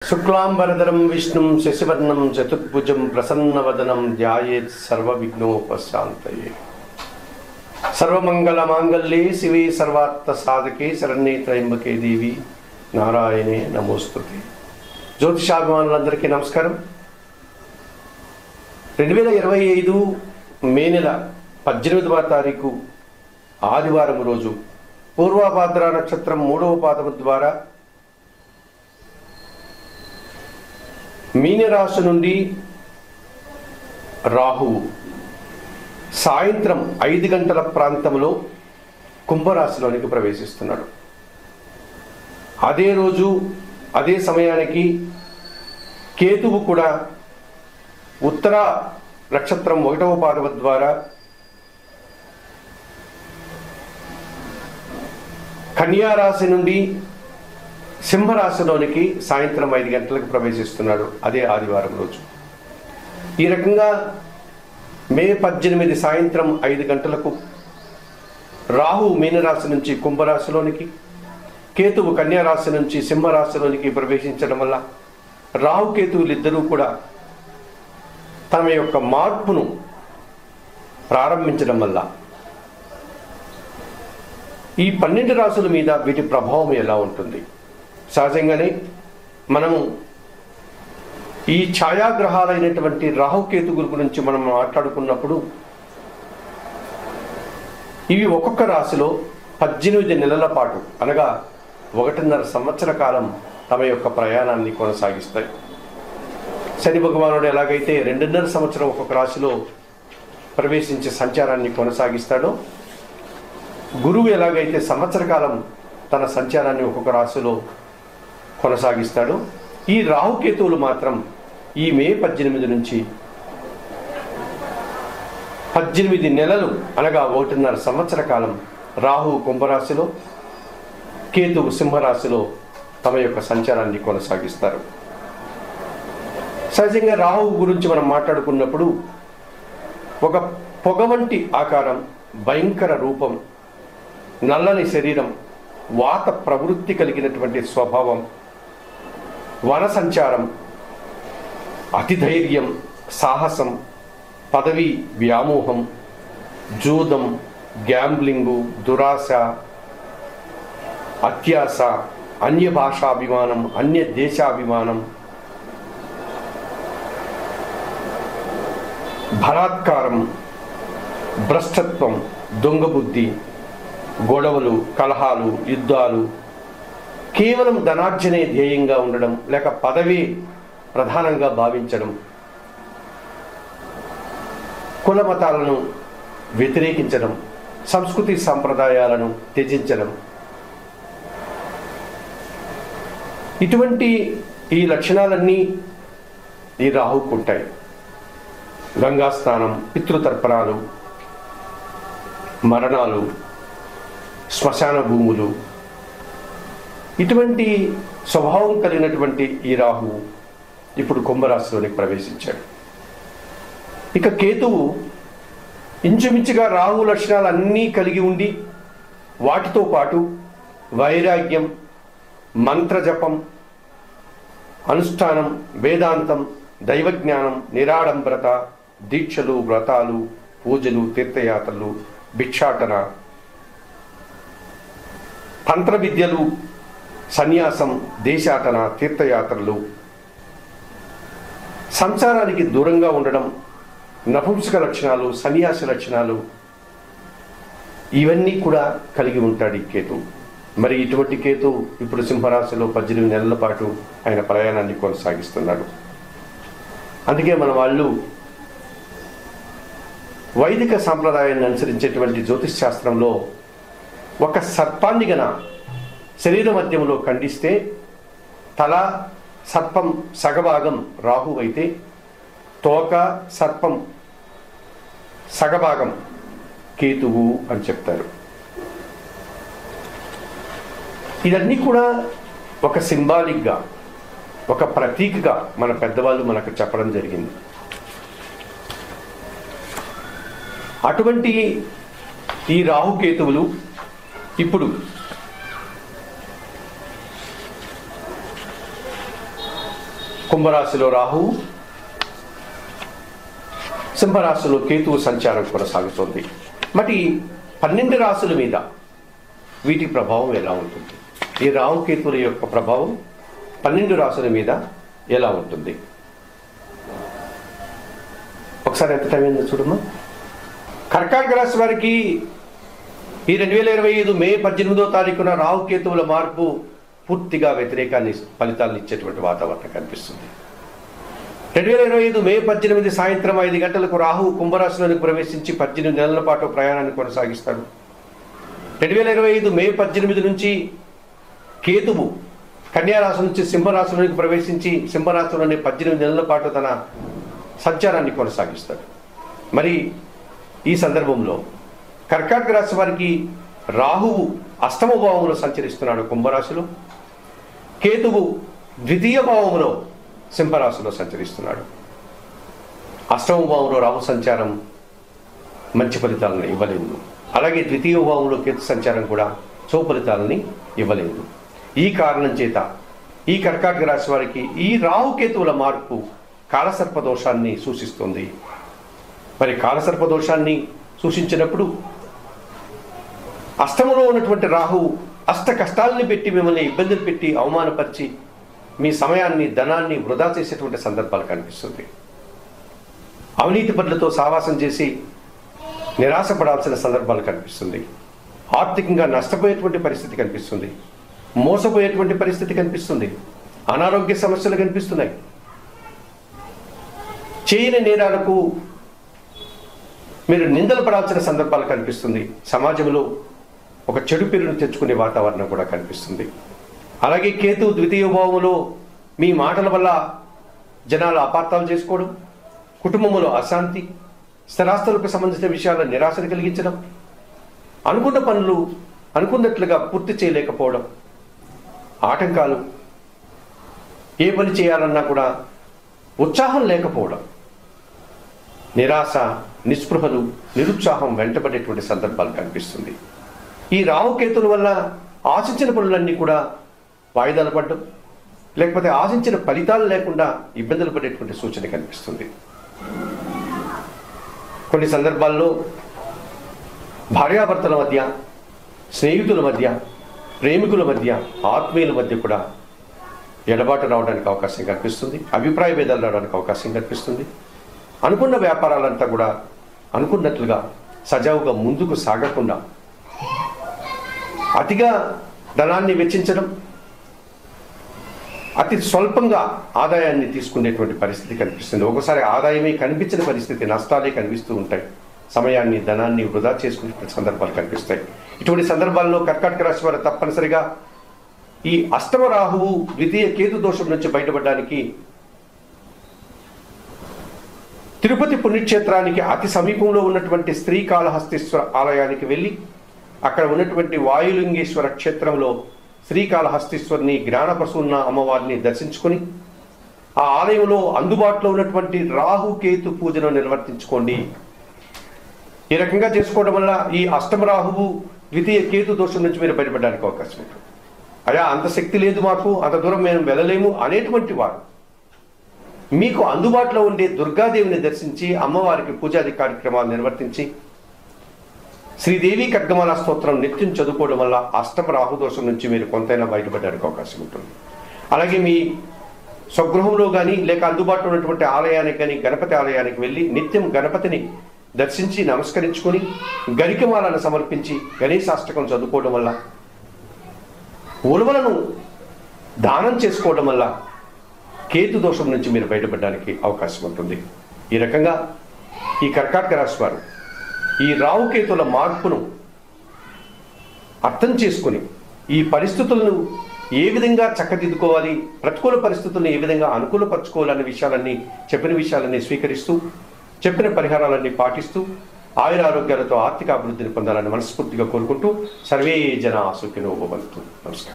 శుక్లాంబరధరం విష్ణుం శశివర్ణం చతుర్భుజం ప్రసన్నవదనం ధ్యాయేత్ సర్వవిఘ్నోపశాంతయే. సర్వమంగళమాంగళ్యే శివే సర్వార్థ సాధకే శరణ్యే త్రయంబకే దేవి నారాయణే నమోస్తుతే. జ్యోతిషాభిమానులందరికీ నమస్కారం. 2025 మే నెల 18వ తారీఖు ఆదివారం రోజు పూర్వభాద్ర నక్షత్రం 3వ పాదము ద్వారా మీనరాశి నుండి రాహువు సాయంత్రం 5 గంటల ప్రాంతంలో కుంభరాశిలోనికి ప్రవేశిస్తున్నాడు. అదే రోజు అదే సమయానికి కేతువు కూడా ఉత్తర నక్షత్రం 1వ పాదము ద్వారా కన్యా రాశి నుండి సింహరాశిలోనికి సాయంత్రం 5 గంటలకు ప్రవేశిస్తున్నాడు. అదే ఆదివారం రోజు. ఈ రకంగా మే 18 సాయంత్రం 5 గంటలకు రాహు మీనరాశి నుంచి కుంభరాశిలోనికి, కేతువు కన్యా రాశి నుంచి సింహరాశిలోనికి ప్రవేశించడం వల్ల రాహుకేతువులిద్దరూ కూడా తమ యొక్క మార్పును ప్రారంభించడం వల్ల ఈ 12 రాశుల మీద వీటి ప్రభావం ఎలా ఉంటుంది? సహజంగానే మనము ఈ ఛాయాగ్రహాలైనటువంటి రాహుకేతువుల గురించి మనం మాట్లాడుకున్నప్పుడు ఇవి ఒక్కొక్క రాశిలో 18 నెలల పాటు అనగా 1.5 సంవత్సర కాలం తమ యొక్క ప్రయాణాన్ని కొనసాగిస్తాయి. శని భగవానుడు ఎలాగైతే 2.5 సంవత్సరం ఒక్కొక్క రాశిలో ప్రవేశించే సంచారాన్ని కొనసాగిస్తాడో, గురువు ఎలాగైతే సంవత్సర కాలం తన సంచారాన్ని ఒక్కొక్క రాశిలో కొనసాగిస్తాడు, ఈ రాహుకేతువులు మాత్రం ఈ మే 18 నుంచి 18 నెలలు అనగా 1.5 సంవత్సర కాలం రాహు కుంభరాశిలో, కేతువు సింహరాశిలో తమ యొక్క సంచారాన్ని కొనసాగిస్తారు. సహజంగా రాహువు గురించి మనం మాట్లాడుకున్నప్పుడు ఒక పొగ వంటి ఆకారం, భయంకర రూపం, నల్లని శరీరం, వాత ప్రవృత్తి కలిగినటువంటి స్వభావం, వన సంచారం, అతి ధైర్యం, సాహసం, పదవి వ్యామోహం, జూదం, గ్యాంబ్లింగు, దురాశ, అత్యాశ, అన్య భాషాభిమానం, అన్య దేశాభిమానం, బలాత్కారం, భ్రష్టత్వం, దొంగబుద్ధి, గొడవలు, కలహాలు, యుద్ధాలు, కేవలం ధనార్జనే ధ్యేయంగా ఉండడం, లేక పదవి ప్రధానంగా భావించడం, కుల మతాలను వ్యతిరేకించడం, సంస్కృతి సంప్రదాయాలను త్యజించడం, ఇటువంటి ఈ లక్షణాలన్నీ ఈ రాహువుకు ఉంటాయి. గంగాస్నానం, పితృతర్పణాలు, మరణాలు, శ్మశాన భూములు, ఇటువంటి స్వభావం కలిగినటువంటి ఈ రాహువు ఇప్పుడు కుంభరాశిలోనికి ప్రవేశించాడు. ఇక కేతువు ఇంచుమించుగా రాహు లక్షణాలన్నీ కలిగి ఉండి వాటితో పాటు వైరాగ్యం, మంత్రజపం, అనుష్ఠానం, వేదాంతం, దైవజ్ఞానం, నిరాడంబరత, దీక్షలు, వ్రతాలు, పూజలు, తీర్థయాత్రలు, భిక్షాటన, తంత్ర విద్యలు, సన్యాసం, దేశాటన, తీర్థయాత్రలు, సంసారానికి దూరంగా ఉండడం, నపుంసక లక్షణాలు, సన్యాసి లక్షణాలు, ఇవన్నీ కూడా కలిగి ఉంటాడు ఈ కేతు. మరి ఇటువంటి కేతు ఇప్పుడు సింహరాశిలో 18 నెలల పాటు ఆయన ప్రయాణాన్ని కొనసాగిస్తున్నాడు. అందుకే మన వాళ్ళు వైదిక సాంప్రదాయాన్ని అనుసరించేటువంటి జ్యోతిష్ శాస్త్రంలో ఒక సర్పాన్ని గన శరీర మధ్యంలో ఖండిస్తే తల సర్పం సగభాగం రాహు అయితే, తోక సర్పం సగభాగం కేతువు అని చెప్తారు. ఇదన్నీ కూడా ఒక సింబాలిక్గా, ఒక ప్రతీకగా మన పెద్దవాళ్ళు మనకు చెప్పడం జరిగింది. అటువంటి ఈ రాహుకేతువులు ఇప్పుడు కుంభరాశిలో రాహువు, సింహరాశిలో కేతువు సంచారం కొనసాగుతోంది. మరి 12 రాశుల మీద వీటి ప్రభావం ఎలా ఉంటుంది? ఈ రాహుకేతువుల యొక్క ప్రభావం 12 రాశుల మీద ఎలా ఉంటుంది? ఒకసారి ఎంత టైం అయిందో చూడమ్మా. కర్కాటక రాశి వారికి ఈ 2025 మే 18వ తారీఖున రాహుకేతువుల మార్పు పూర్తిగా వ్యతిరేకాన్ని ఫలితాలను ఇచ్చేటువంటి వాతావరణం కనిపిస్తుంది. 2025 మే 18 సాయంత్రం 5 గంటలకు రాహువు కుంభరాశిలోనికి ప్రవేశించి 18 నెలల పాటు ప్రయాణాన్ని కొనసాగిస్తాడు. 2025 మే 18 నుంచి కేతువు కన్యారాశి నుంచి సింహరాశిలోనికి ప్రవేశించి సింహరాశిలోని 18 నెలల పాటు తన సంచారాన్ని కొనసాగిస్తాడు. మరి ఈ సందర్భంలో కర్కాటక రాశి వారికి రాహువు అష్టమ భావంలో సంచరిస్తున్నాడు కుంభరాశిలో, కేతువు ద్వితీయ భావంలో సింహరాశిలో సంచరిస్తున్నాడు. అష్టమ భావంలో రాహు సంచారం మంచి ఫలితాలను ఇవ్వలేదు. అలాగే ద్వితీయ భావంలో కేతు సంచారం కూడా శుభ ఫలితాలని ఇవ్వలేదు. ఈ కారణం చేత ఈ కర్కాటక రాశి వారికి ఈ రాహుకేతువుల మార్పు కాలసర్ప దోషాన్ని సూచిస్తుంది. మరి కాలసర్ప దోషాన్ని సూచించినప్పుడు అష్టమంలో ఉన్నటువంటి రాహువు అష్ట కష్టాలని పెట్టి మిమ్మల్ని ఇబ్బందులు పెట్టి అవమానపరిచి మీ సమయాన్ని ధనాన్ని వృధా చేసేటువంటి సందర్భాలు కనిపిస్తుంది. అవినీతి పనులతో సావాసం చేసి నిరాశపడాల్సిన సందర్భాలు కనిపిస్తుంది. ఆర్థికంగా నష్టపోయేటువంటి పరిస్థితి కనిపిస్తుంది. మోసపోయేటువంటి పరిస్థితి కనిపిస్తుంది. అనారోగ్య సమస్యలు కనిపిస్తున్నాయి. చేయని నేరాలకు మీరు నిందలు పడాల్సిన సందర్భాలు కనిపిస్తుంది. సమాజంలో ఒక చెడు పేరును తెచ్చుకునే వాతావరణం కూడా కనిపిస్తుంది. అలాగే కేతు ద్వితీయ భావంలో మీ మాటల వల్ల జనాలు అపార్థాలు చేసుకోవడం, కుటుంబంలో అశాంతి, స్థిరాస్తులకు సంబంధించిన విషయాల నిరాశను కలిగించడం, అనుకున్న పనులు అనుకున్నట్లుగా పూర్తి చేయలేకపోవడం, ఆటంకాలు, ఏ పని చేయాలన్నా కూడా ఉత్సాహం లేకపోవడం, నిరాశ, నిస్పృహలు, నిరుత్సాహం వెంటబడేటువంటి సందర్భాలు కనిపిస్తుంది. ఈ రాహుకేతుల వల్ల ఆశించిన పనులన్నీ కూడా వాయిదాలు పడడం, లేకపోతే ఆశించిన ఫలితాలు లేకుండా ఇబ్బందులు పడేటువంటి సూచన కనిపిస్తుంది. కొన్ని సందర్భాల్లో భార్యాభర్తల మధ్య, స్నేహితుల మధ్య, ప్రేమికుల మధ్య, ఆత్మీయుల మధ్య కూడా ఎడబాటు రావడానికి అవకాశం కనిపిస్తుంది. అభిప్రాయ భేదాలు రావడానికి అవకాశం కనిపిస్తుంది. అనుకున్న వ్యాపారాలంతా కూడా అనుకున్నట్లుగా సజావుగా ముందుకు సాగకుండా అతిగా ధనాన్ని వెచ్చించడం, అతి స్వల్పంగా ఆదాయాన్ని తీసుకునేటువంటి పరిస్థితి కనిపిస్తుంది. ఒకసారి ఆదాయమే కనిపించిన పరిస్థితి, నష్టాలే కనిపిస్తూ ఉంటాయి. సమయాన్ని, ధనాన్ని వృధా చేసుకునే సందర్భాలు కనిపిస్తాయి. ఇటువంటి సందర్భాల్లో కర్కాటక రాశి వారు తప్పనిసరిగా ఈ అష్టమ రాహువు ద్వితీయ కేతు దోషం నుంచి బయటపడడానికి తిరుపతి పుణ్యక్షేత్రానికి అతి సమీపంలో ఉన్నటువంటి శ్రీకాళహస్తీశ్వర ఆలయానికి వెళ్ళి అక్కడ ఉన్నటువంటి వాయులింగేశ్వర క్షేత్రంలో శ్రీకాళహస్తీశ్వరిని, జ్ఞానప్రసూన్న అమ్మవారిని దర్శించుకొని ఆ ఆలయంలో అందుబాటులో ఉన్నటువంటి రాహుకేతు పూజను నిర్వర్తించుకోండి. ఈ రకంగా చేసుకోవడం వల్ల ఈ అష్టమ రాహువు ద్వితీయ కేతు దోషం నుంచి మీరు బయటపడడానికి అవకాశం ఉంటుంది. అయ్యా అంత శక్తి లేదు మాకు, అంత దూరం మేము వెళ్ళలేము అనేటువంటి వారు మీకు అందుబాటులో ఉండే దుర్గాదేవిని దర్శించి అమ్మవారికి పూజాది కార్యక్రమాలు నిర్వర్తించి శ్రీదేవి ఖడ్గమాల స్తోత్రం నిత్యం చదువుకోవడం వల్ల అష్టమ రాహుదోషం నుంచి మీరు కొంతైనా బయటపడడానికి అవకాశం ఉంటుంది. అలాగే మీ స్వగృహంలో కానీ లేక అందుబాటులో ఉన్నటువంటి ఆలయానికి కానీ గణపతి ఆలయానికి వెళ్ళి నిత్యం గణపతిని దర్శించి నమస్కరించుకొని గరికమాలను సమర్పించి గణేశాష్టకం చదువుకోవడం వల్ల, ఉలవలను దానం చేసుకోవడం వల్ల కేతు దోషం నుంచి మీరు బయటపడడానికి అవకాశం ఉంటుంది. ఈ రకంగా ఈ కర్కాటక రాశి వారు ఈ రాహుకేతుల మార్పును అర్థం చేసుకుని ఈ పరిస్థితులను ఏ విధంగా చక్కదిద్దుకోవాలి, ప్రతికూల పరిస్థితులను ఏ విధంగా అనుకూలపరచుకోవాలనే చెప్పిన విషయాలన్నీ స్వీకరిస్తూ, చెప్పిన పరిహారాలన్నీ పాటిస్తూ ఆయుర ఆరోగ్యాలతో ఆర్థిక అభివృద్ధిని పొందాలని మనస్ఫూర్తిగా కోరుకుంటూ సర్వే జనా సుఖినో భవంతు. నమస్కారం.